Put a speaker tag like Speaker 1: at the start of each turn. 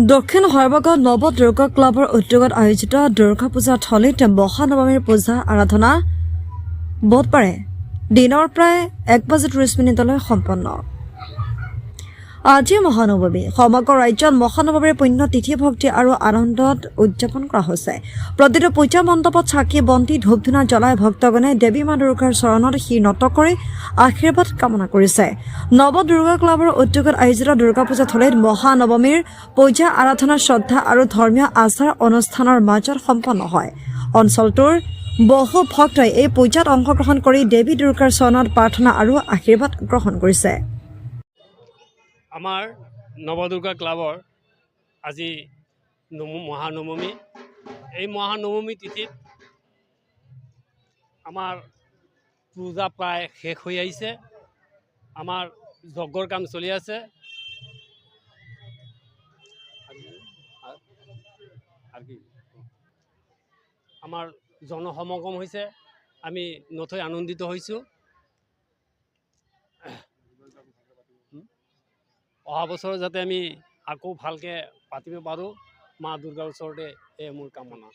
Speaker 1: দক্ষিণ হৰবাগত নৱ দুৰ্গা ক্লাবৰ উদ্যোগত আয়োজিত দুৰ্গা পূজা থলীত মহানৱমীৰ পূজা আৰাধনা বুধবাৰে দিনৰ প্ৰায় 1:30 সম্পন্ন। আজি মহানৱমী সমগ্ৰ ৰাজ্যত মহানৱমীৰ পুণ্য তিথি ভক্তি আৰু আনন্দত উদযাপন কৰা হৈছে। প্ৰতিটো পূজা মণ্ডপত চাকি বন্তি ধূপ ধূনা জ্বলাই ভক্তগণে দেৱী মা দুৰ্গাৰ চৰণত শিৰ নত কৰি আশীৰ্বাদ কামনা কৰিছে। নৱ দুৰ্গা ক্লাবৰ উদ্যোগত আয়োজিত দুৰ্গা পূজা থলীত মহানৱমীৰ পূজা আৰাধনা শ্ৰদ্ধা আৰু ধৰ্মীয় আচাৰ অনুষ্ঠানৰ মাজত সম্পন্ন হয়। অঞ্চলটোৰ বহু ভক্তই এই পূজাত অংশগ্ৰহণ কৰি দেৱী দুৰ্গাৰ চৰণত প্ৰাৰ্থনা আৰু আশীৰ্বাদ গ্ৰহণ কৰিছে।
Speaker 2: আমাৰ নৱদুৰ্গা ক্লাবৰ আজি মহানৱমী। এই মহানৱমী তিথিত আমাৰ পূজা প্ৰায় শেষ হৈ আহিছে। আমাৰ যজ্ঞৰ কাম চলি আছে। আমাৰ জনসমাগম হৈছে, আমি নথৈ আনন্দিত হৈছোঁ। অহা বছৰ যাতে আমি আকৌ ভালকৈ পাতিব পাৰোঁ, মা দুৰ্গাৰ ওচৰতে এই মোৰ কামনা।